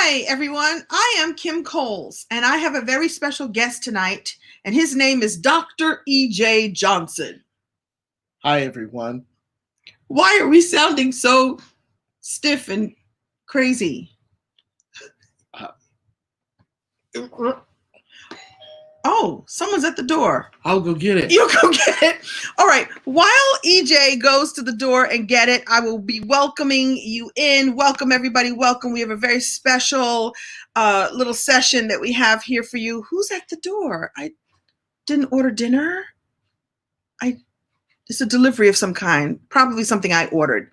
Hi, everyone. I am Kim Coles, and I have a very special guest tonight, and his name is Dr. E.J. Johnson. Hi, everyone. Why are we sounding so stiff and crazy? Oh, someone's at the door. I'll go get it. You go get it. All right. While EJ goes to the door and get it, I will be welcoming you in. Welcome, everybody. Welcome. We have a very special little session that we have here for you. Who's at the door? I didn't order dinner. It's a delivery of some kind, probably something I ordered.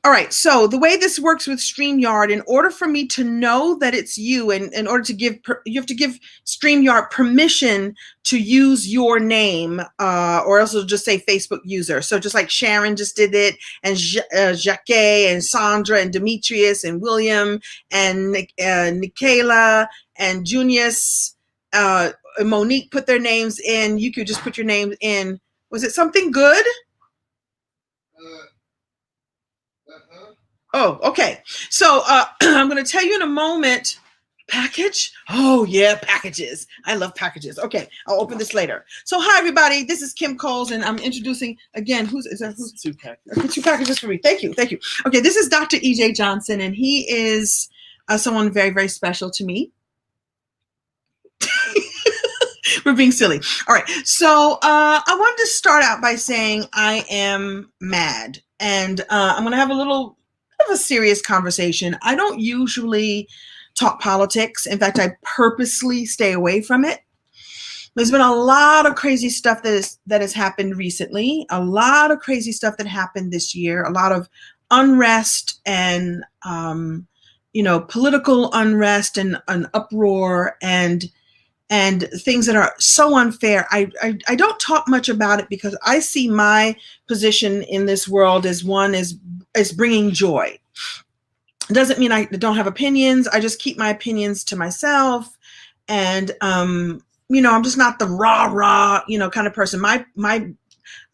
All right, so the way this works with StreamYard, in order for me to know that it's you, and in order to you have to give StreamYard permission to use your name, or else it'll just say Facebook user. So just like Sharon just did it, and Jaye, and Sandra, and Demetrius, and William, and Nikayla, and Junius, and Monique put their names in. You could just put your name in. Was it something good? Oh, okay. So I'm going to tell you in a moment. Package? Oh, yeah, packages. I love packages. Okay, I'll open this later. So hi, everybody. This is Kim Coles, and I'm introducing, again, who's two packages? Okay, 2 packages for me. Thank you. Thank you. Okay, this is Dr. E.J. Johnson, and he is someone very, very special to me. We're being silly. All right. So I wanted to start out by saying I am mad, and I'm going to have a little bit of a serious conversation. I don't usually talk politics. In fact, I purposely stay away from it. There's been a lot of crazy stuff that has happened recently, a lot of crazy stuff that happened this year, a lot of unrest and, political unrest and an uproar and things that are so unfair. I don't talk much about it because I see my position in this world as one as bringing joy. It doesn't mean I don't have opinions. I just keep my opinions to myself. And, I'm just not the rah, kind of person.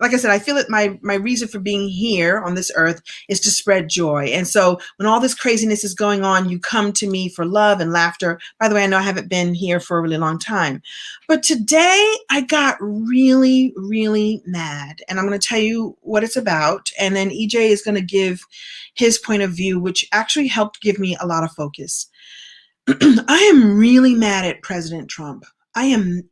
Like I said, I feel that my reason for being here on this earth is to spread joy. And so when all this craziness is going on, you come to me for love and laughter. By the way, I know I haven't been here for a really long time. But today I got really, really mad. And I'm going to tell you what it's about. And then EJ is going to give his point of view, which actually helped give me a lot of focus. I am really mad at President Trump. I am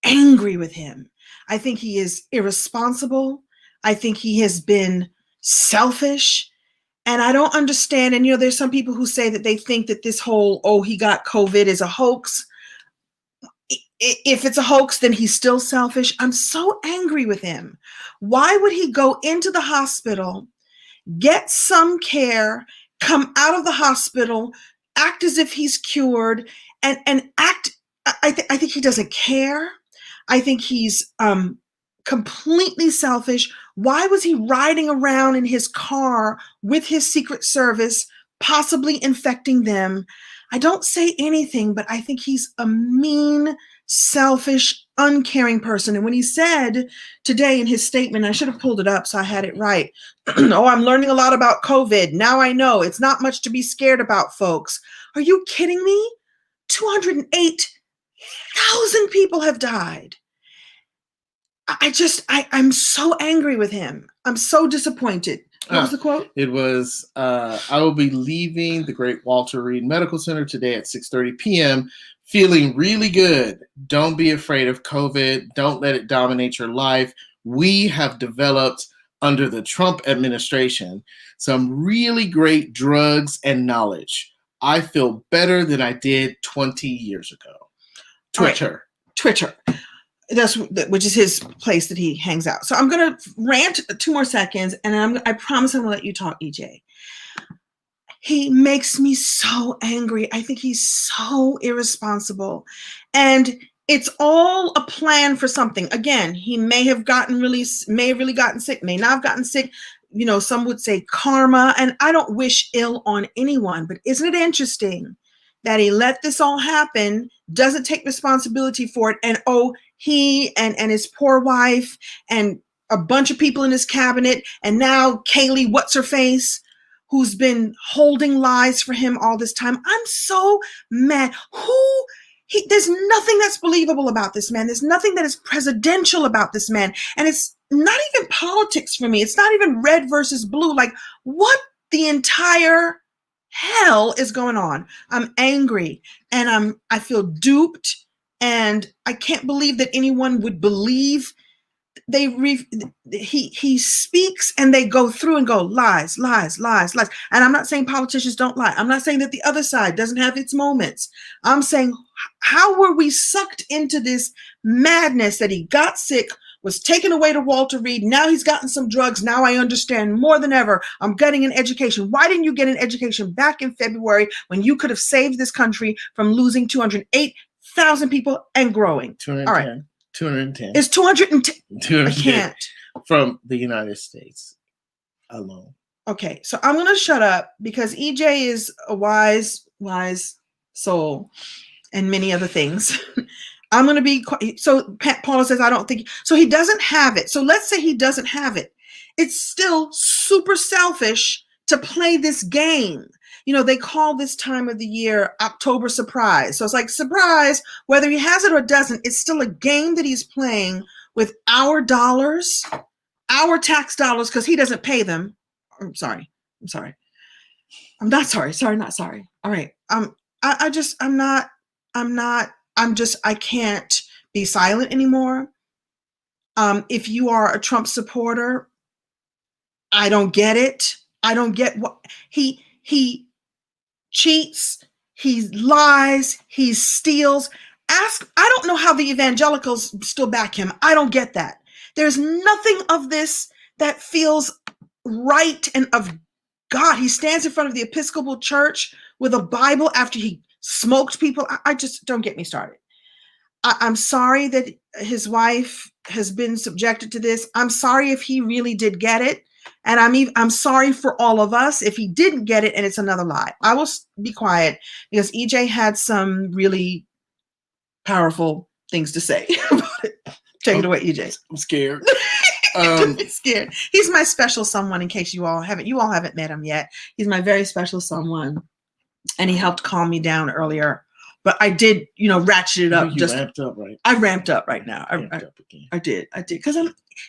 angry with him. I think he is irresponsible. I think he has been selfish. And I don't understand. And, there's some people who say that they think that this whole, he got COVID is a hoax. If it's a hoax, then he's still selfish. I'm so angry with him. Why would he go into the hospital, get some care, come out of the hospital, act as if he's cured, and act, I think he doesn't care. I think he's completely selfish. Why was he riding around in his car with his Secret Service, possibly infecting them? I don't say anything, but I think he's a mean, selfish, uncaring person. And when he said today in his statement, I should have pulled it up so I had it right. I'm learning a lot about COVID. Now I know it's not much to be scared about, folks. Are you kidding me? 208,000 people have died. I'm so angry with him. I'm so disappointed. What was the quote? It was, I will be leaving the Great Walter Reed Medical Center today at 6:30 p.m. feeling really good. Don't be afraid of COVID. Don't let it dominate your life. We have developed under the Trump administration some really great drugs and knowledge. I feel better than I did 20 years ago. Twitter. Which is his place that he hangs out. So I'm going to rant 2 more seconds, and I promise I'm going to let you talk, EJ. He makes me so angry. I think he's so irresponsible. And it's all a plan for something. Again, he may have really gotten sick, may not have gotten sick. Some would say karma, and I don't wish ill on anyone, but isn't it interesting that he let this all happen, doesn't take responsibility for it, and he and his poor wife and a bunch of people in his cabinet, and now Kaylee, what's her face, who's been holding lies for him all this time. I'm so mad. There's nothing that's believable about this man. There's nothing that is presidential about this man. And it's not even politics for me. It's not even red versus blue. Like, what the entire hell is going on? I'm angry and I feel duped, and I can't believe that anyone would believe. He speaks and they go through and go lies, lies, lies, lies. And I'm not saying politicians don't lie. I'm not saying that the other side doesn't have its moments. I'm saying, how were we sucked into this madness that he got sick, was taken away to Walter Reed? Now he's gotten some drugs. Now I understand more than ever. I'm getting an education. Why didn't you get an education back in February when you could have saved this country from losing 208,000 people and growing? 210. All right. 210. It's 210. 210 I can't. From the United States alone. Okay, so I'm going to shut up because EJ is a wise soul and many other things. I'm going to be quiet. So Paula says, I don't think, so he doesn't have it. So let's say he doesn't have it. It's still super selfish to play this game. You know, they call this time of the year October surprise. So it's like, surprise, whether he has it or doesn't, it's still a game that he's playing with our dollars, our tax dollars, because he doesn't pay them. I'm sorry. I'm not sorry. Not sorry. All right. I can't be silent anymore. If you are a Trump supporter, I don't get it. I don't get what he cheats, he lies, he steals. I don't know how the evangelicals still back him. I don't get that. There's nothing of this that feels right and of God. He stands in front of the Episcopal Church with a Bible after he smoked people. I just, don't get me started. I'm sorry that his wife has been subjected to this. I'm sorry if he really did get it. And I'm sorry for all of us if he didn't get it and it's another lie. I will be quiet because EJ had some really powerful things to say about it. Take it away, EJ. I'm scared. Scared. He's my special someone, in case you all haven't met him yet. He's my very special someone. And he helped calm me down earlier. But I did, ratchet it up. You ramped up, right? I ramped up right now. I did. Because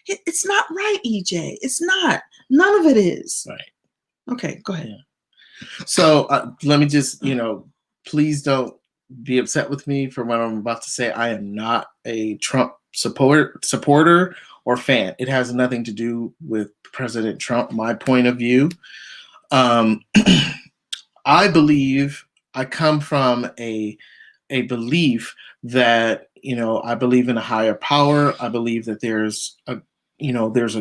it's not right, EJ. It's not. None of it is. Right. Okay, go ahead. Yeah. So let me just, please don't be upset with me for what I'm about to say. I am not a Trump supporter or fan. It has nothing to do with President Trump, my point of view. I believe I come from a belief that, I believe in a higher power. I believe that there's a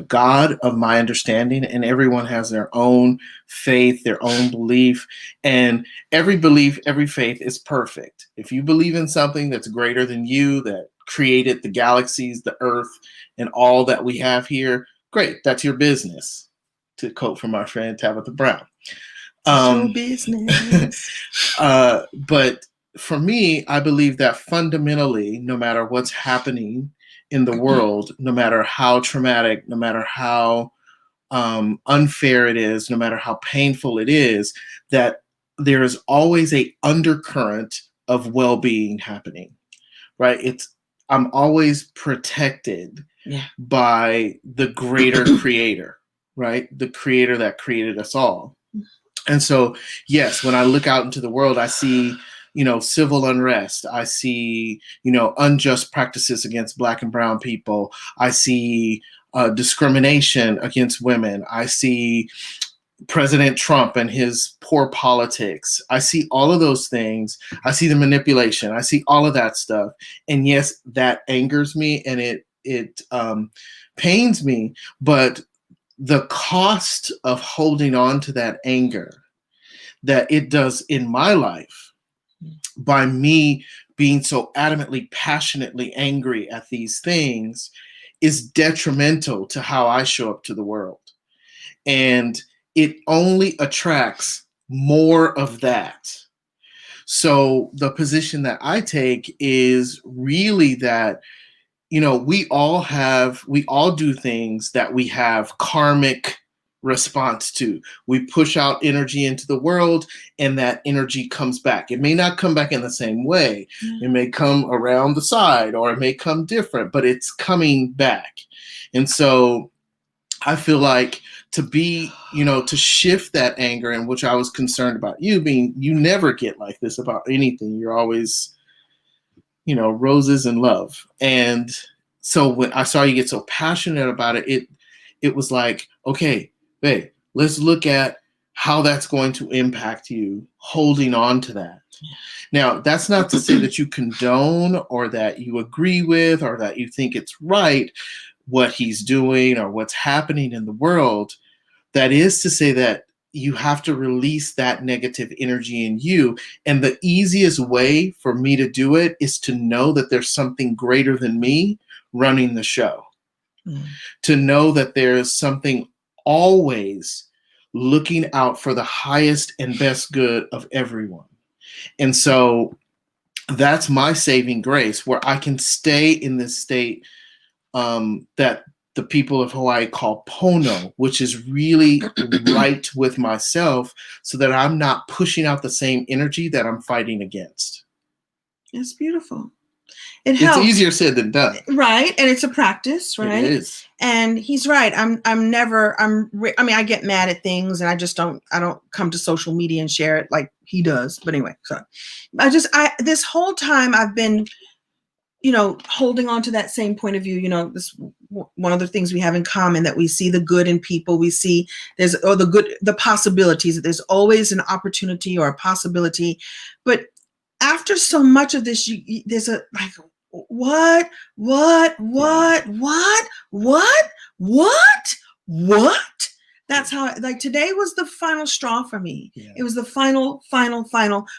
God of my understanding, and everyone has their own faith, their own belief, and every belief, every faith is perfect. If you believe in something that's greater than you, that created the galaxies, the earth, and all that we have here, great, that's your business, to quote from our friend Tabitha Brown. Business. But for me, I believe that fundamentally, no matter what's happening in the world, no matter how traumatic, no matter how unfair it is, no matter how painful it is, that there is always a undercurrent of well-being happening, right? I'm always protected by the greater creator, right? The creator that created us all. And so, yes, when I look out into the world, I see, civil unrest. I see, unjust practices against Black and brown people. I see discrimination against women. I see President Trump and his poor politics. I see all of those things. I see the manipulation. I see all of that stuff. And yes, that angers me and it pains me. But the cost of holding on to that anger that it does in my life by me being so adamantly, passionately angry at these things is detrimental to how I show up to the world. And it only attracts more of that. So the position that I take is really that, we all do things that we have karmic response to. We push out energy into the world, and that energy comes back. It may not come back in the same way. It may come around the side, or it may come different, but it's coming back. And so I feel like to be, to shift that anger, and which I was concerned about you being, you never get like this about anything. You're always, roses and love. And so when I saw you get so passionate about it, it was like, okay, babe, let's look at how that's going to impact you holding on to that. Now, that's not to say that you condone or that you agree with or that you think it's right what he's doing or what's happening in the world. That is to say that you have to release that negative energy in you. And the easiest way for me to do it is to know that there's something greater than me running the show. To know that there is something always looking out for the highest and best good of everyone. And so that's my saving grace, where I can stay in this state that the people of Hawaii call pono, which is really right with myself, so that I'm not pushing out the same energy that I'm fighting against. It's beautiful. It helps. It's easier said than done. Right. And it's a practice, right? It is. And he's right. I get mad at things, and I don't come to social media and share it like he does. But anyway, so this whole time I've been, holding on to that same point of view. This one of the things we have in common, that we see the good in people. We see the possibilities, that there's always an opportunity or a possibility. But after so much of this, there's a like, what? That's how, like, today was the final straw for me. Yeah. It was the final,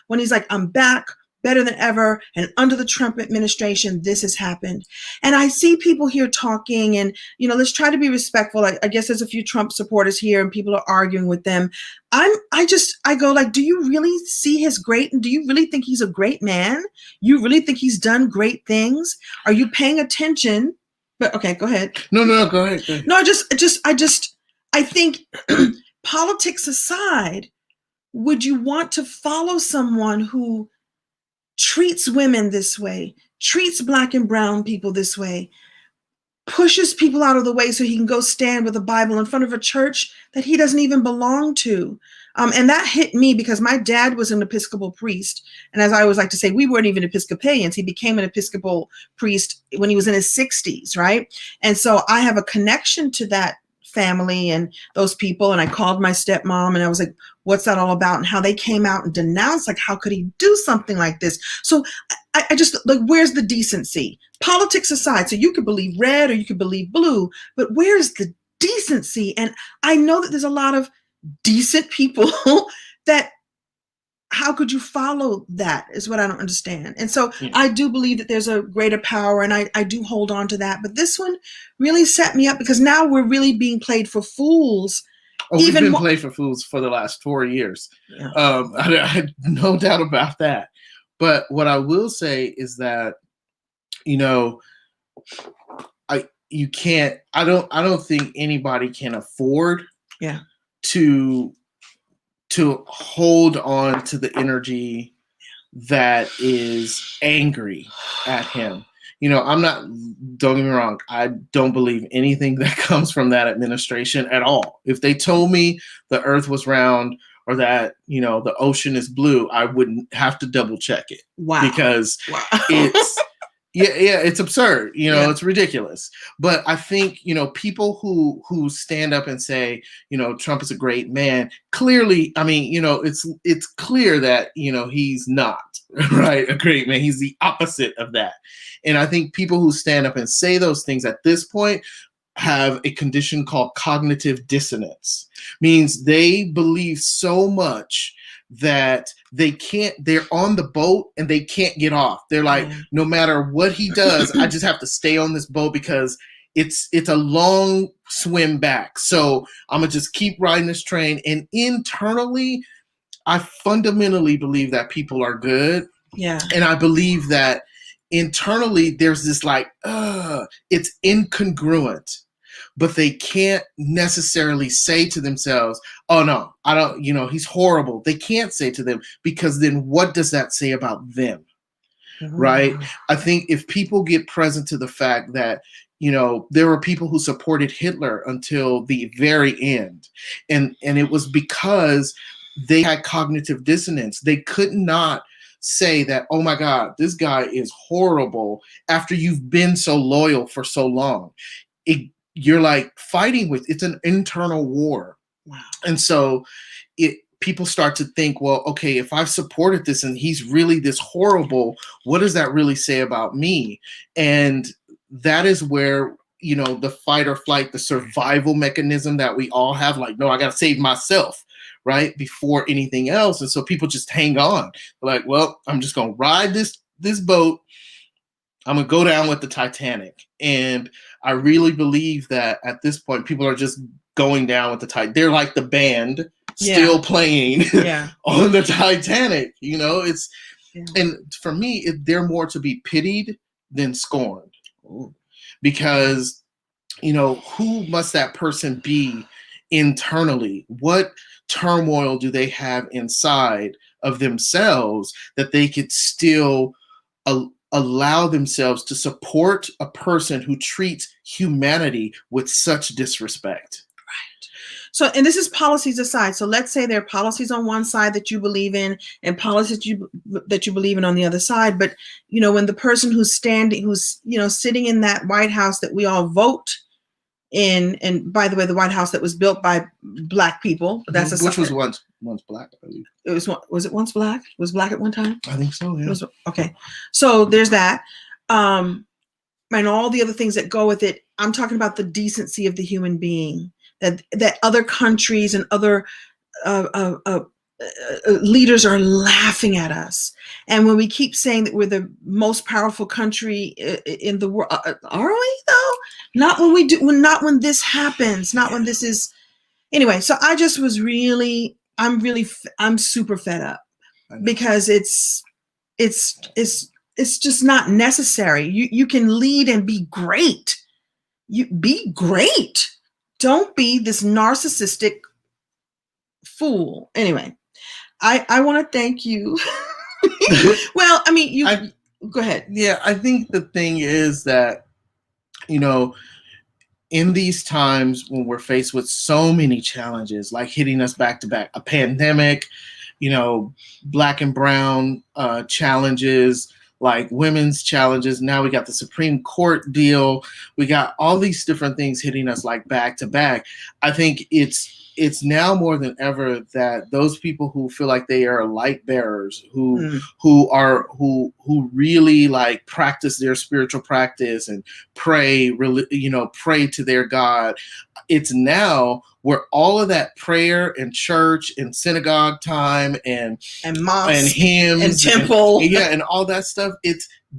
when he's like, I'm back, better than ever, and under the Trump administration, this has happened. And I see people here talking, and, let's try to be respectful. I guess there's a few Trump supporters here, and people are arguing with them. I go like, do you really see and do you really think he's a great man? You really think he's done great things? Are you paying attention? But okay, go ahead. No, go ahead. No, I think politics aside, would you want to follow someone who treats women this way, treats Black and brown people this way, pushes people out of the way so he can go stand with a Bible in front of a church that he doesn't even belong to? And that hit me because my dad was an Episcopal priest. And as I always like to say, we weren't even Episcopalians. He became an Episcopal priest when he was in his 60s, right? And so I have a connection to that family and those people. And I called my stepmom, and I was like, what's that all about? And how they came out and denounced, like, how could he do something like this? So I just, like, where's the decency? Politics aside, so you could believe red or you could believe blue, but where's the decency? And I know that there's a lot of decent people that, how could you follow that is what I don't understand. And so I do believe that there's a greater power, and I do hold on to that. But this one really set me up, because now we're really being played for fools. We've been played for fools for the last 4 years. Yeah. I had no doubt about that. But what I will say is that, I don't think anybody can afford to hold on to the energy that is angry at him. Don't get me wrong, I don't believe anything that comes from that administration at all. If they told me the earth was round or that, the ocean is blue, I wouldn't have to double check it. Wow. Because it's it's absurd. It's ridiculous. But I think, people who stand up and say, Trump is a great man, clearly, it's clear that, he's not, right, a great man. He's the opposite of that. And I think people who stand up and say those things at this point have a condition called cognitive dissonance. Means they believe so much that they're on the boat and they can't get off. They're like, no matter what he does, I just have to stay on this boat because it's a long swim back. So I'm gonna just keep riding this train. And internally, I fundamentally believe that people are good. Yeah. And I believe that internally there's this like, it's incongruent but they can't necessarily say to themselves, oh no, I don't, he's horrible. They can't say to them, because then what does that say about them? Right? I think if people get present to the fact that, there were people who supported Hitler until the very end, and it was because they had cognitive dissonance. They could not say that, oh my God, this guy is horrible, after you've been so loyal for so long. You're like fighting with, it's an internal war. Wow. And so people start to think, well, okay, if I've supported this and he's really this horrible, what does that really say about me? And that is where, the fight or flight, the survival mechanism that we all have, like, no, I got to save myself, right, before anything else. And so people just hang on. They're like, well, I'm just going to ride this boat. I'm going to go down with the Titanic. And I really believe that at this point, people are just going down with the Titanic. They're like the band still playing on the Titanic. And for me, they're more to be pitied than scorned. Because, who must that person be internally? What turmoil do they have inside of themselves that they could still allow themselves to support a person who treats humanity with such disrespect? So, and this is policies aside. So let's say there are policies on one side that you believe in and policies that you believe in on the other side. But, when the person who's sitting in that White House that we all vote in, and by the way, the White House that was built by Black people, but that's which was once Black, I believe. Was it once Black? Was Black at one time? I think so, yeah. Okay. So there's that. And all the other things that go with it. I'm talking about the decency of the human being. That other countries and other leaders are laughing at us, and when we keep saying that we're the most powerful country in the world, are we though? Not when we do. Not when this happens. Not when this is. Anyway, so I just was really. I'm super fed up because it's just not necessary. You can lead and be great. You be great. Don't be this narcissistic fool. Anyway, I want to thank you. Well, I mean, go ahead. Yeah, I think the thing is that, in these times when we're faced with so many challenges, like hitting us back to back, a pandemic, Black and brown challenges, like women's challenges. Now we got the Supreme Court deal. We got all these different things hitting us like back to back. I think it's now more than ever that those people who feel like they are light bearers, who really like practice their spiritual practice and pray to their God. It's now where all of that prayer and church and synagogue time and mosque and hymns and temple and all that stuff,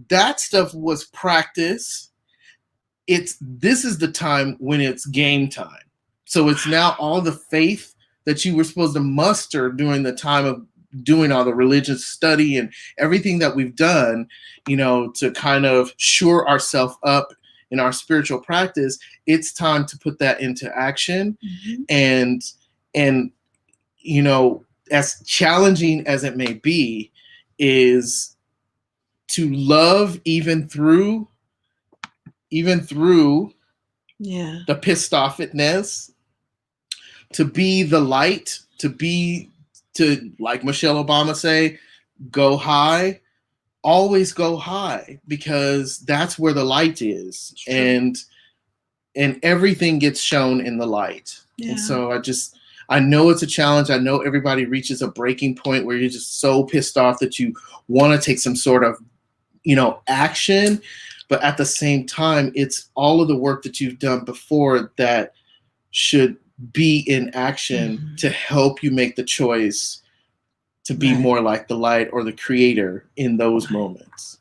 that stuff was practice. This is the time when it's game time. So it's now all the faith that you were supposed to muster during the time of doing all the religious study and everything that we've done, to kind of shore ourselves up in our spiritual practice. It's time to put that into action. Mm-hmm. And as challenging as it may be, is to love even through the pissed offness, to be the light, to like Michelle Obama say, go high, always go high, because that's where the light is. And everything gets shown in the light. And so I know it's a challenge. I know everybody reaches a breaking point where you're just so pissed off that you want to take some sort of, action. But at the same time, it's all of the work that you've done before that should be in action to help you make the choice to be more like the light or the creator in those moments.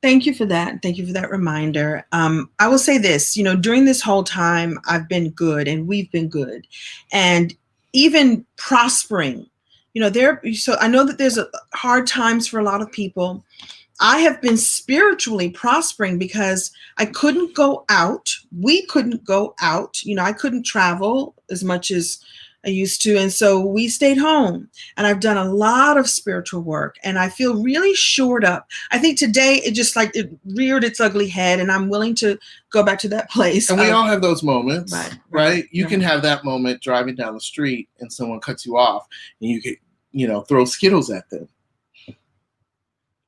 Thank you for that. Thank you for that reminder. I will say this, during this whole time, I've been good and we've been good and even prospering, so I know that there's hard times for a lot of people. I have been spiritually prospering because I couldn't go out. We couldn't go out. I couldn't travel as much as I used to. And so we stayed home, and I've done a lot of spiritual work, and I feel really shored up. I think today it reared its ugly head, and I'm willing to go back to that place. And we all have those moments, right? You right. can have that moment driving down the street and someone cuts you off and you could, throw Skittles at them.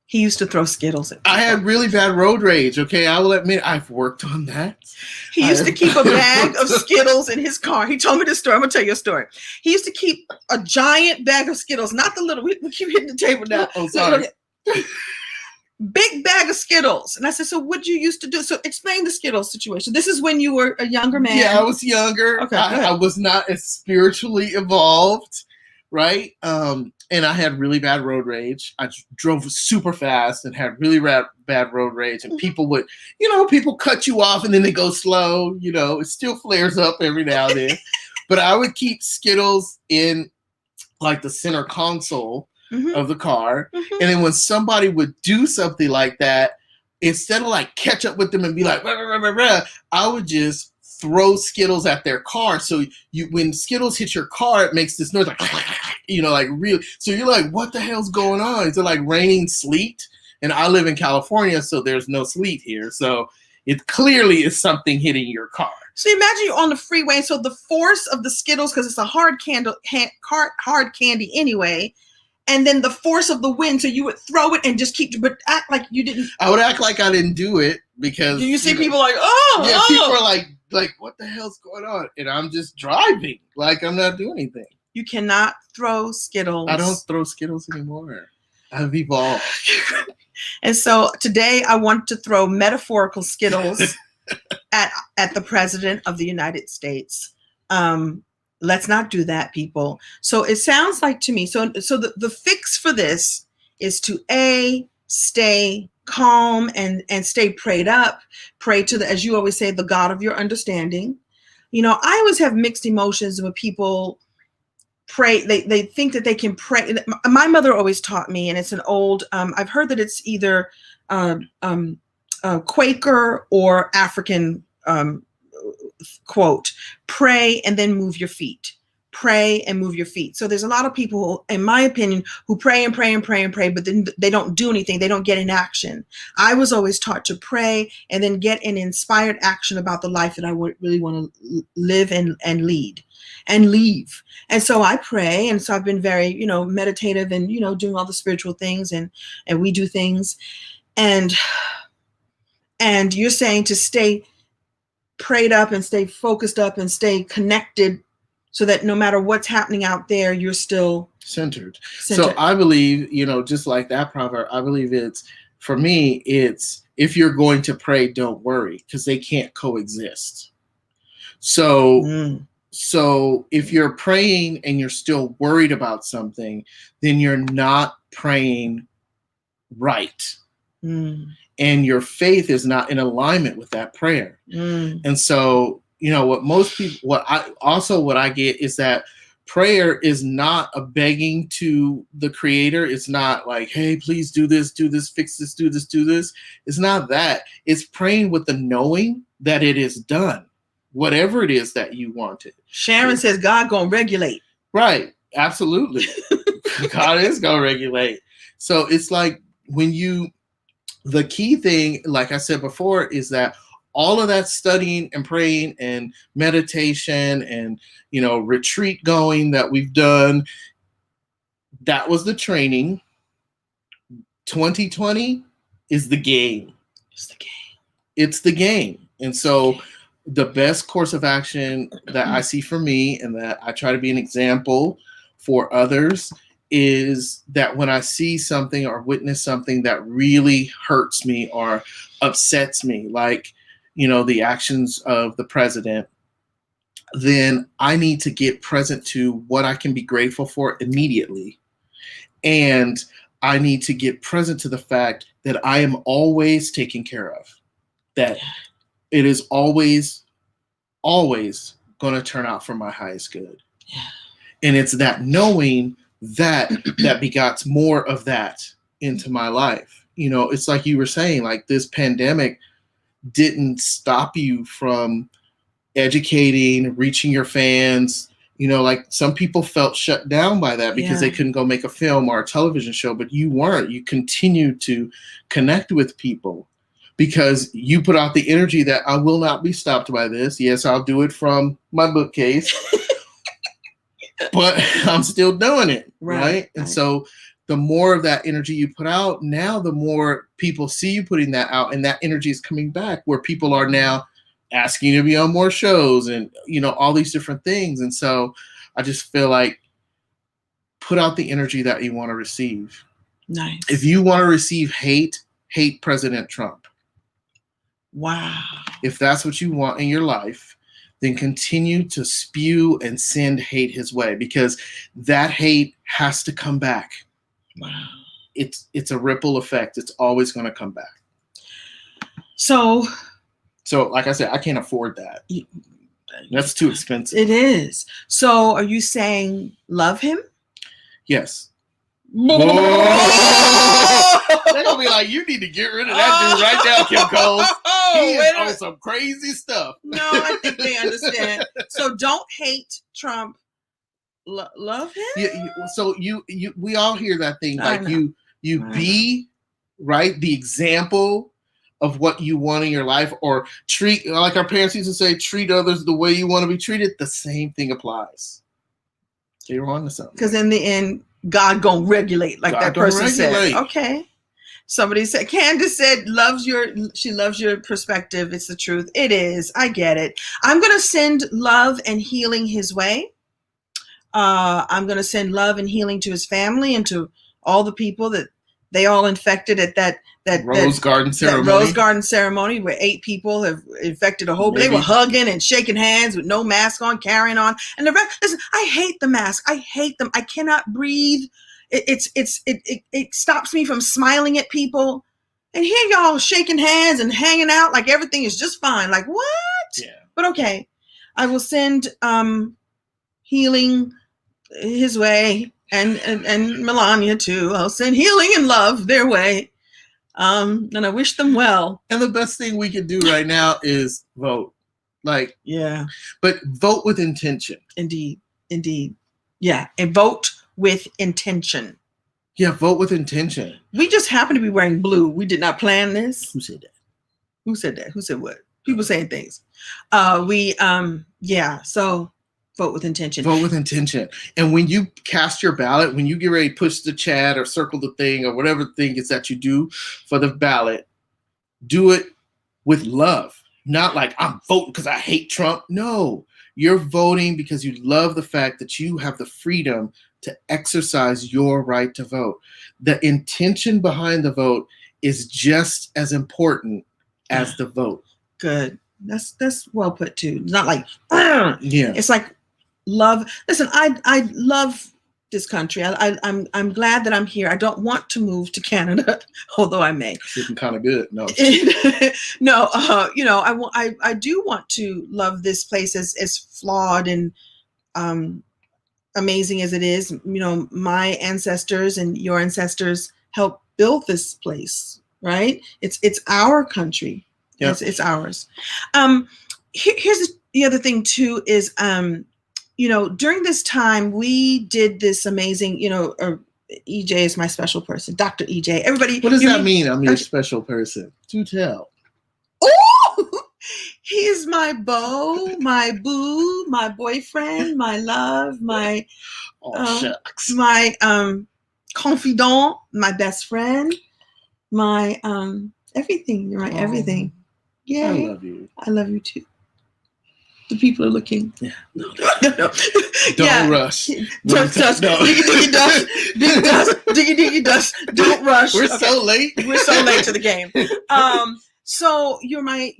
He used to throw Skittles at people. I had really bad road rage, okay? I will admit I've worked on that. He used to keep a bag of Skittles in his car. He told me this story. I'm going to tell you a story. He used to keep a giant bag of Skittles, not the little, we keep hitting the table now. Oh, sorry. Big bag of Skittles. And I said, so what you used to do? So explain the Skittles situation. This is when you were a younger man. Yeah, I was younger. Okay, I was not as spiritually evolved, right? And I had really bad road rage. I drove super fast and had really bad road rage. And people would, people cut you off and then they go slow. It still flares up every now and then. But I would keep Skittles in like the center console of the car. And then when somebody would do something like that, instead of like catch up with them and be like, rah, rah, rah, rah, I would just throw Skittles at their car. So when Skittles hit your car, it makes this noise like, like real. So you're like, what the hell's going on? Is it like raining sleet? And I live in California, so there's no sleet here. So it clearly is something hitting your car. So imagine you're on the freeway. So the force of the Skittles, because it's a hard candy anyway, and then the force of the wind. So you would throw it and just but act like you didn't. I would act like I didn't do it because. Do you see people like, oh, yeah, oh. People are like, what the hell's going on? And I'm just driving, like I'm not doing anything. You cannot throw Skittles. I don't throw Skittles anymore. I've evolved. And so today I want to throw metaphorical Skittles at the President of the United States. Let's not do that, people. So it sounds like to me, so the fix for this is to stay calm and stay prayed up, pray to as you always say, the God of your understanding. I always have mixed emotions when people pray. They think that they can pray. My mother always taught me, and it's an old, I've heard that it's either Quaker or African quote, pray and then move your feet. Pray and move your feet. So there's a lot of people, in my opinion, who pray and pray and pray and pray, but then they don't do anything. They don't get in action. I was always taught to pray and then get an inspired action about the life that I would really want to live and lead and leave. And so I pray. And so I've been very, meditative and, doing all the spiritual things and we do things. And you're saying to stay prayed up and stay focused up and stay connected so that no matter what's happening out there, you're still centered. So I believe, just like that proverb, I believe for me, it's if you're going to pray, don't worry, because they can't coexist. So if you're praying and you're still worried about something, then you're not praying right. And your faith is not in alignment with that prayer. And so, what I get is that prayer is not a begging to the Creator. It's not like, hey, please do this, fix this, do this, do this. It's not that. It's praying with the knowing that it is done, whatever it is that you wanted. Sharon says God gonna regulate. Right. Absolutely. God is gonna regulate. So it's like the key thing, like I said before, is that all of that studying and praying and meditation and, retreat going that we've done, that was the training. 2020 is the game. It's the game. And so the best course of action that I see for me and that I try to be an example for others is that when I see something or witness something that really hurts me or upsets me, like, the actions of the president, then I need to get present to what I can be grateful for immediately. And I need to get present to the fact that I am always taken care of, that it is always, always going to turn out for my highest good. Yeah. And it's that knowing that begots more of that into my life. it's like you were saying, like this pandemic didn't stop you from educating, reaching your fans. Like some people felt shut down by that because they couldn't go make a film or a television show, but you weren't. You continued to connect with people because you put out the energy that I will not be stopped by this. Yes, I'll do it from my bookcase, but I'm still doing it. Right. And so the more of that energy you put out, now the more people see you putting that out, and that energy is coming back where people are now asking you to be on more shows and, all these different things. And so I just feel like put out the energy that you want to receive. Nice. If you want to receive hate President Trump. Wow. If that's what you want in your life, then continue to spew and send hate his way, because that hate has to come back. Wow. It's a ripple effect. It's always going to come back. So like I said, I can't afford that. That's too expensive. It is. So are you saying love him? Yes. They're gonna be like, you need to get rid of that dude right now, Kim Coles. He is on some crazy stuff. No, I think they understand. So don't hate Trump. Love him. Yeah. So we all hear that thing, like you be right the example of what you want in your life, or treat, like our parents used to say, treat others the way you want to be treated. The same thing applies. They're on to something. Because in the end, God gonna regulate, like God that person said. Okay. Somebody said, Candace said, she loves your perspective. It's the truth. It is. I get it. I'm going to send love and healing his way. I'm going to send love and healing to his family and to all the people that they all infected at that Rose Garden ceremony where 8 people have infected a whole. Maybe. They were hugging and shaking hands with no mask on, carrying on. And the rest, listen, I hate the mask. I hate them. I cannot breathe. It stops me from smiling at people. And here y'all shaking hands and hanging out like everything is just fine. Like, what? Yeah. But okay. I will send healing his way. And Melania too. I'll send healing and love their way. And I wish them well. And the best thing we can do right now is vote. But vote with intention. Indeed. Yeah. And vote with intention. Yeah. Vote with intention. We just happen to be wearing blue. We did not plan this. Who said that? Who said what? People saying things. So vote with intention. Vote with intention. And when you cast your ballot, when you get ready to push the chat or circle the thing or whatever thing is that you do for the ballot, do it with love. Not like I'm voting because I hate Trump. No, you're voting because you love the fact that you have the freedom to exercise your right to vote. The intention behind the vote is just as important as the vote. Good. That's well put too. It's not like, yeah. It's like, love. Listen, I love this country. I'm glad that I'm here. I don't want to move to Canada, although I may. It's looking kind of good. No, no. I do want to love this place as flawed and amazing as it is. My ancestors and your ancestors helped build this place. Right? It's our country. Yep. It's ours. Here's the other thing too is. During this time, we did this amazing, EJ is my special person, Dr. EJ. Everybody. What does that mean? I'm your special person. Do tell. Oh, he's my beau, my boo, my boyfriend, my love, my shucks. My confidant, my best friend, my everything. You're my everything. Yeah, I love you. I love you too. The people are looking. Yeah. No. Don't rush. Dust. Diggy dust. Big dust. Diggy dust. Don't rush. We're so late. We're so late to the game. So you're my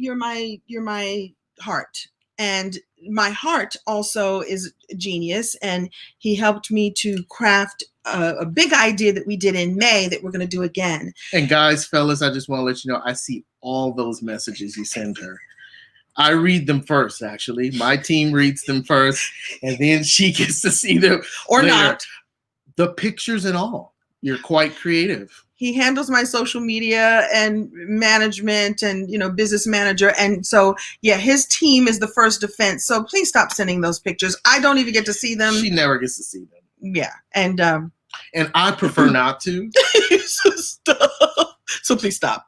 heart, and my heart also is a genius, and he helped me to craft a big idea that we did in May that we're going to do again. And guys, fellas, I just want to let you know, I see all those messages you send her. I read them first, actually. My team reads them first, and then she gets to see them. Or later. not. The pictures and all. You're quite creative. He handles my social media and management and, business manager. And so, yeah, his team is the first defense. So please stop sending those pictures. I don't even get to see them. She never gets to see them. Yeah. And I prefer not to. So please stop.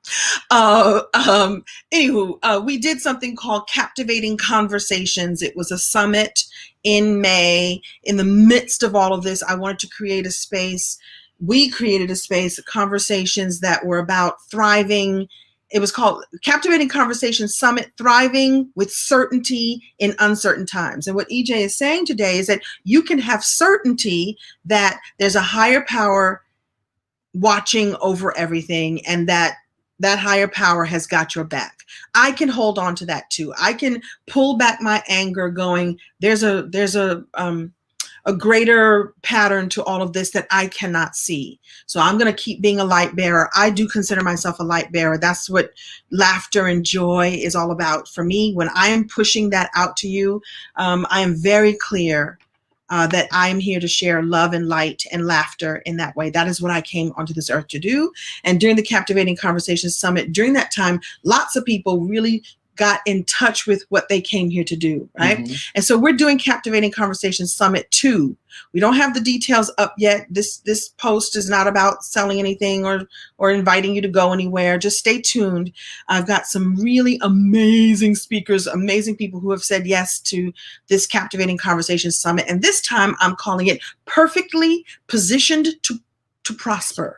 Anywho, we did something called Captivating Conversations. It was a summit in May. In the midst of all of this, I wanted to create a space. We created a space, conversations that were about thriving. It was called Captivating Conversations Summit, Thriving with Certainty in Uncertain Times. And what EJ is saying today is that you can have certainty that there's a higher power watching over everything, and that higher power has got your back. I can hold on to that too. I can pull back my anger going, there's a greater pattern to all of this that I cannot see. So I'm going to keep being a light bearer. I do consider myself a light bearer. That's what laughter and joy is all about for me. When I am pushing that out to you, I am very clear that I am here to share love and light and laughter in that way. That is what I came onto this earth to do. And during the Captivating Conversations Summit, during that time, lots of people really got in touch with what they came here to do, right? Mm-hmm. And so we're doing Captivating Conversations Summit 2. We don't have the details up yet. This post is not about selling anything or inviting you to go anywhere. Just stay tuned. I've got some really amazing speakers, amazing people who have said yes to this Captivating Conversations Summit. And this time I'm calling it Perfectly Positioned to Prosper.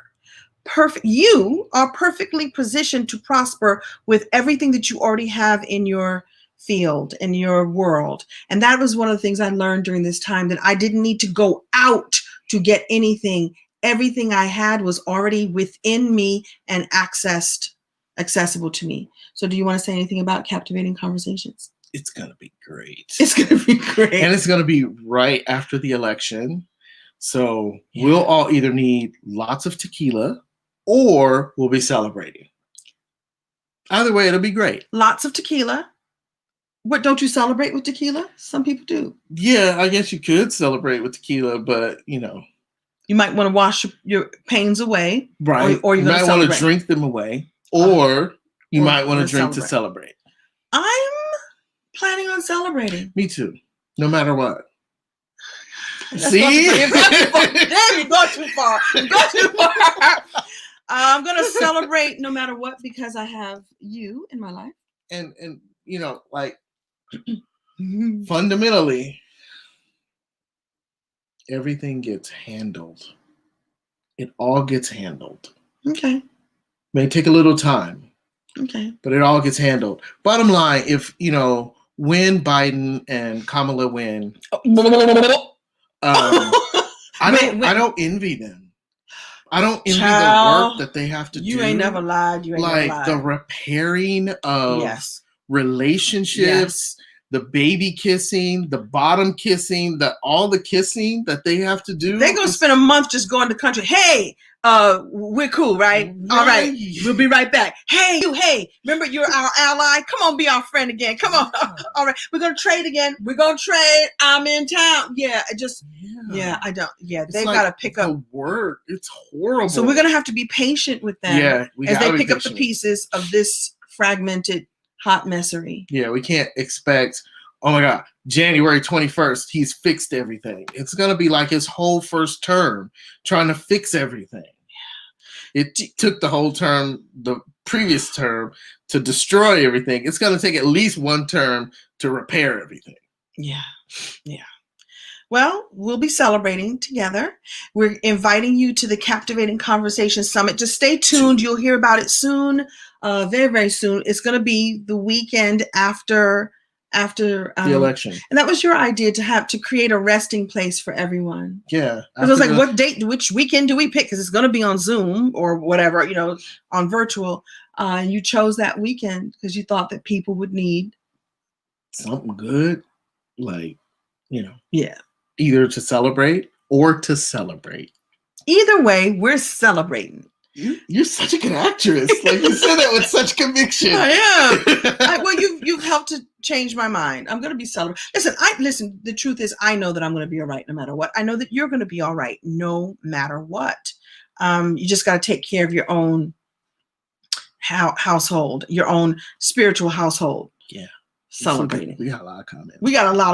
You are perfectly positioned to prosper with everything that you already have in your field, in your world. And that was one of the things I learned during this time, that I didn't need to go out to get anything. Everything I had was already within me and accessible to me. So do you want to say anything about Captivating Conversations? It's going to be great. It's going to be great. And it's going to be right after the election. So we'll all either need lots of tequila or we'll be celebrating. Either way, it'll be great. Lots of tequila. What, don't you celebrate with tequila? Some people do. Yeah, I guess you could celebrate with tequila, but you might want to wash your pains away. Right. Or you might want to drink them away. Or you might want to drink to celebrate. I'm planning on celebrating. Me too. No matter what. See? Damn, you go too far. You go too far. I'm going to celebrate no matter what because I have you in my life. And like fundamentally, everything gets handled. It all gets handled. Okay. May take a little time. Okay. But it all gets handled. Bottom line, if, when Biden and Kamala win, I don't envy them. I don't envy the work that they have to do. You ain't never lied. The repairing of relationships, the baby kissing, the bottom kissing, all the kissing that they have to do. They're going to spend a month just going to the country. Hey, we're cool, right? All right. We'll be right back. Hey, remember you're our ally? Come on, be our friend again. Come on. All right. We're going to trade again. We're going to trade. I'm in town. Yeah, I don't. Yeah, they've got to pick up. Work. It's horrible. So we're going to have to be patient with them as they pick up the pieces of this fragmented hot messery. Yeah, we can't expect, oh my God, January 21st, he's fixed everything. It's going to be like his whole first term trying to fix everything. It took the whole term, the previous term, to destroy everything. It's going to take at least one term to repair everything. Yeah. Well, we'll be celebrating together. We're inviting you to the Captivating Conversation Summit. Just stay tuned. You'll hear about it soon, very, very soon. It's going to be the weekend after the election. And that was your idea, to create a resting place for everyone. Yeah. Because I was like, which weekend do we pick? Because it's going to be on Zoom or whatever, on virtual. And you chose that weekend because you thought that people would need something good, Yeah. Either to celebrate or to celebrate. Either way, we're celebrating. You're such a good actress. You said that with such conviction. I am. Well, you've helped to change my mind. I'm going to be celebrating. Listen. The truth is, I know that I'm going to be all right no matter what. I know that you're going to be all right no matter what. You just got to take care of your own household, your own spiritual household. Yeah. Celebrating. We got a lot of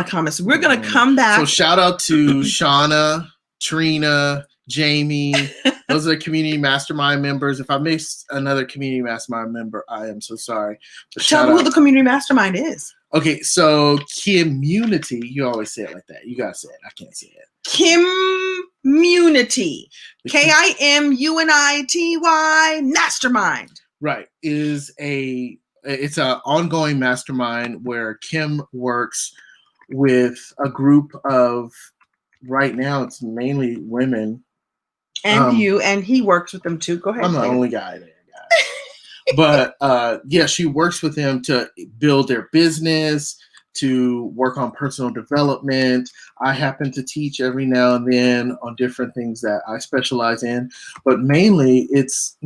comments. We're going to come back. So shout out to Shauna, Trina, Jamie. Those are the community mastermind members. If I missed another community mastermind member, I am so sorry. But tell them who the community mastermind is. Okay, so community. You always say it like that. You gotta say it. I can't say it. Community. KIMUNITY mastermind. Right. It's an ongoing mastermind where Kim works with a group of, right now it's mainly women. And and he works with them too. Go ahead. I'm the only guy there, guys. But yeah, she works with them to build their business, to work on personal development. I happen to teach every now and then on different things that I specialize in, but mainly it's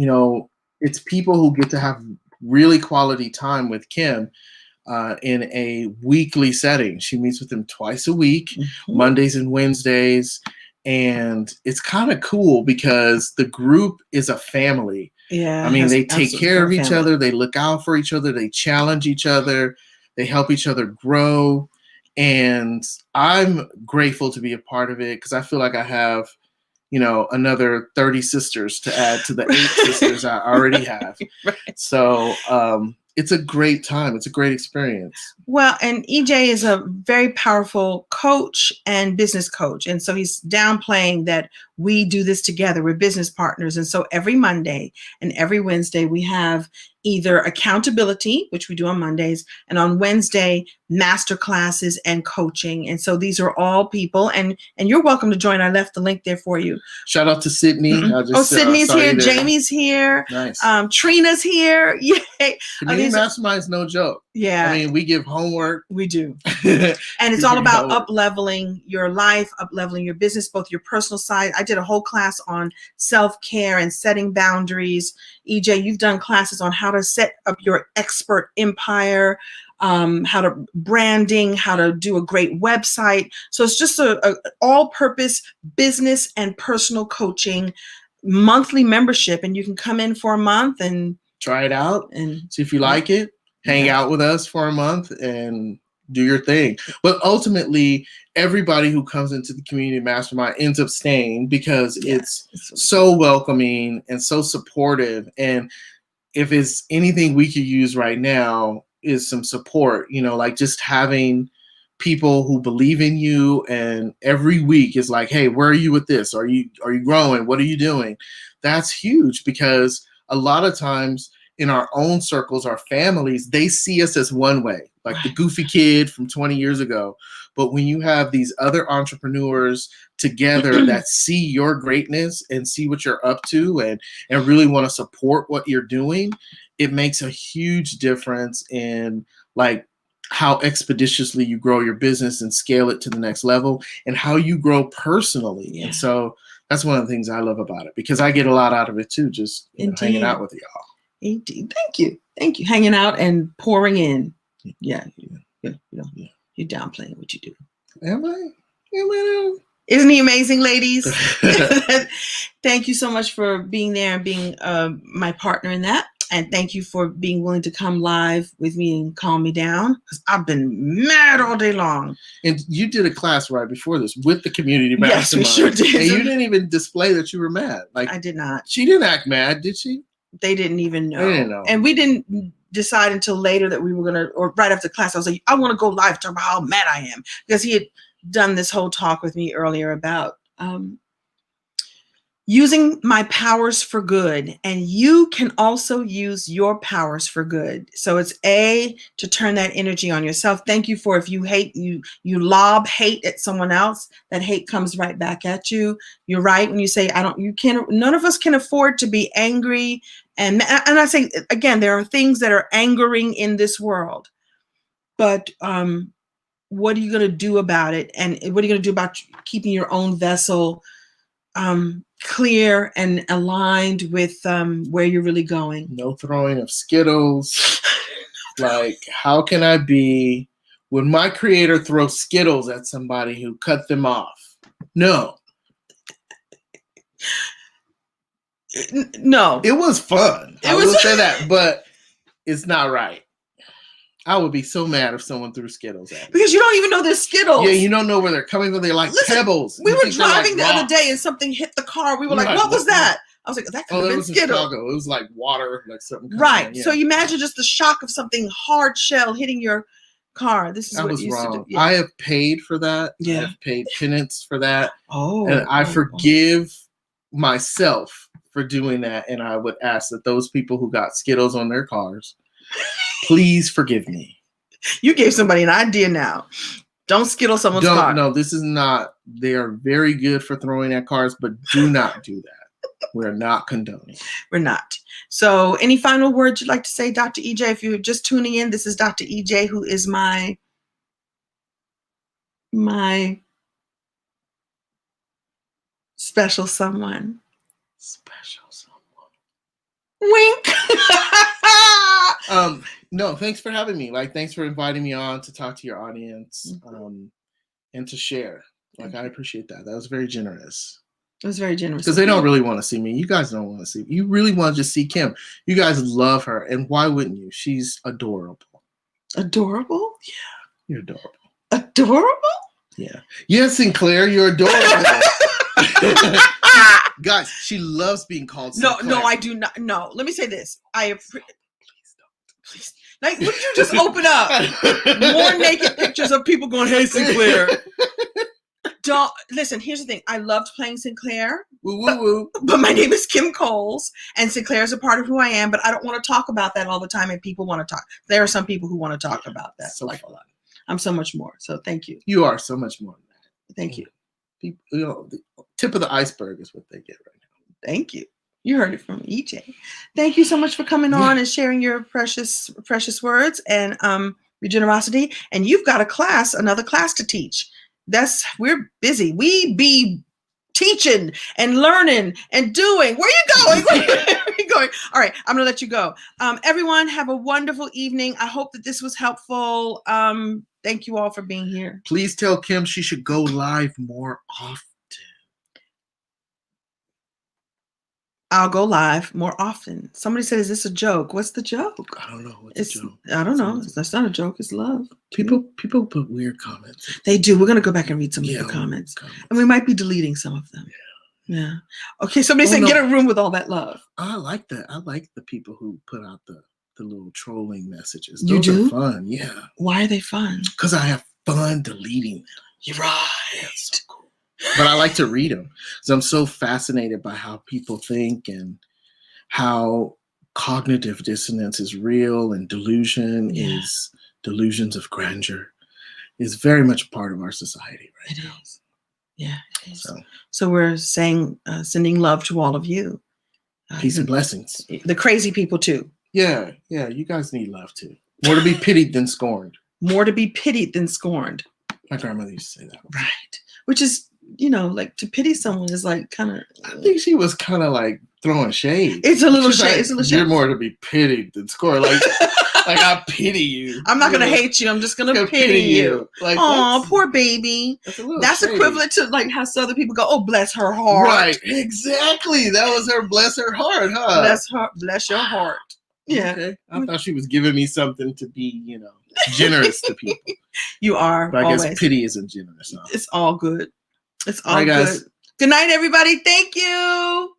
people who get to have really quality time with Kim in a weekly setting. She meets with them twice a week, Mondays and Wednesdays. And it's kind of cool because the group is a family. Yeah. I mean, they take care of each other. They look out for each other. They challenge each other. They help each other grow. And I'm grateful to be a part of it because I feel like I have, another 30 sisters to add to the 8 sisters I already have. Right. So it's a great time. It's a great experience. Well, and EJ is a very powerful coach and business coach. And so he's downplaying that we do this together. We're business partners. And so every Monday and every Wednesday, we have either accountability, which we do on Mondays, and on Wednesday, master classes and coaching. And so these are all people, and you're welcome to join. I left the link there for you. Shout out to Sydney. Sydney's here. Jamie's here. Nice. Trina's here. Yay. Community mastermind is no joke. Yeah. I mean, we give homework. We do. And it's all about up-leveling your life, up-leveling your business, both your personal side. I did a whole class on self-care and setting boundaries. EJ, you've done classes on how to set up your expert empire, how to branding, how to do a great website. So it's just a all-purpose business and personal coaching monthly membership. And you can come in for a month and try it out and see if you like it. Hang out with us for a month and do your thing. But ultimately, everybody who comes into the community mastermind ends up staying because it's so welcoming and so supportive. And if it's anything we could use right now is some support, like just having people who believe in you, and every week is like, hey, where are you with this? Are you growing? What are you doing? That's huge because a lot of times in our own circles, our families, they see us as one way, like the goofy kid from 20 years ago. But when you have these other entrepreneurs together that see your greatness and see what you're up to and really want to support what you're doing, it makes a huge difference in like how expeditiously you grow your business and scale it to the next level and how you grow personally. Yeah. And so that's one of the things I love about it because I get a lot out of it too, just hanging out with y'all. Indeed. Thank you. Hanging out and pouring in. Yeah. You're downplaying what you do. Am I? Isn't he amazing, ladies? Thank you so much for being there and being my partner in that. And thank you for being willing to come live with me and calm me down because I've been mad all day long. And you did a class right before this with the community mastermind. Yes, we sure did. And you didn't even display that you were mad. Like I did not. She didn't act mad, did she? They didn't even know. They didn't know. And we didn't decide until later that we were going to, or right after class, I was like, I want to go live, talk about how mad I am. Because he had done this whole talk with me earlier about using my powers for good. And you can also use your powers for good. So it's to turn that energy on yourself. Thank you for, if you hate, you lob hate at someone else, that hate comes right back at you. You're right when you say, none of us can afford to be angry. And I say, again, there are things that are angering in this world, but what are you going to do about it? And what are you going to do about keeping your own vessel clear and aligned with where you're really going? No throwing of Skittles. Like, how can I be, would my creator throw Skittles at somebody who cut them off? No. No. It was fun. It I was- will say that, but it's not right. I would be so mad if someone threw Skittles at me. Because you don't even know they're Skittles. Yeah, you don't know where they're coming from. They're like pebbles. We You were think they're driving like the other rocks. day and something hit the car. We were You're like, like, what was what? that? I was like, that could Oh, have that been was in Skittles. Chicago. It was like water, like something. Right. Coming, yeah. So you imagine just the shock of something hard shell hitting your car. This is I what was you used to do. wrong. Yeah. I have paid for that. Yeah. I have paid penance for that. Oh. And I forgive myself for doing that. And I would ask that those people who got Skittles on their cars, please forgive me. You gave somebody an idea now. Don't Skittle someone's car. No, this is not. They are very good for throwing at cars, but do not do that. We're not condoning. We're not. So any final words you'd like to say, Dr. EJ? If you're just tuning in, this is Dr. EJ, who is my special someone. Special someone. Wink. No, thanks for having me. Like, thanks for inviting me on to talk to your audience, and to share. Like, I appreciate that. That was very generous. It was very generous. Because they don't really want to see me. You guys don't want to see me. You really want to just see Kim. You guys love her. And why wouldn't you? She's adorable. Adorable? Yeah. You're adorable. Adorable? Yeah. Yes, Sinclair, you're adorable. Guys, she loves being called Sinclair. No, I do not. No, let me say this. Please. Like, would you just open up more naked pictures of people going, hey, Sinclair? Don't listen. Here's the thing. I loved playing Sinclair. Woo, woo, woo. But my name is Kim Coles, and Sinclair is a part of who I am. But I don't want to talk about that all the time. And people want to talk. There are some people who want to talk about that. So like fun. I'm so much more. So thank you. You are so much more than that. Thank you. People, the tip of the iceberg is what they get right now. Thank you. You heard it from EJ. Thank you so much for coming on and sharing your precious words and your generosity. And you've got another class to teach. We're busy. We be teaching and learning and doing. Where you going? Where you going? All right, I'm gonna let you go. Everyone, have a wonderful evening. I hope that this was helpful. Thank you all for being here. Please tell Kim she should go live more often. I'll go live more often. Somebody said, is this a joke? What's the joke? I don't know. What's a joke? I don't know. That's not a joke. It's love. People put weird comments. They do. We're going to go back and read some of the comments. And we might be deleting some of them. Yeah. Okay. Somebody said, get a room with all that love. I like that. I like the people who put out the little trolling messages. Those are fun. Yeah. Why are they fun? Because I have fun deleting them. You're right. Yeah, so cool. But I like to read them because I'm so fascinated by how people think and how cognitive dissonance is real and delusion is delusions of grandeur is very much a part of our society right now. Is. Yeah, it is. So we're saying, sending love to all of you. Peace and blessings. The crazy people too. Yeah. You guys need love too. More to be pitied than scorned. More to be pitied than scorned. My grandmother used to say that. Right. Which is, like to pity someone is like kind of. I think she was kind of like throwing shade. It's a little shade. Like, it's a little shade. You're more to be pitied than scorned. Like I pity you. I'm not gonna hate you. I'm just gonna pity you. Like, oh, poor baby. That's equivalent to like how Southern people go, oh, bless her heart. Right. Exactly. That was her bless her heart, huh? Bless your heart. Yeah. Okay. I thought she was giving me something to be, generous to people. You are. But I always. guess pity isn't generous. Huh? It's all good. It's all good. Guys. Good night, everybody. Thank you.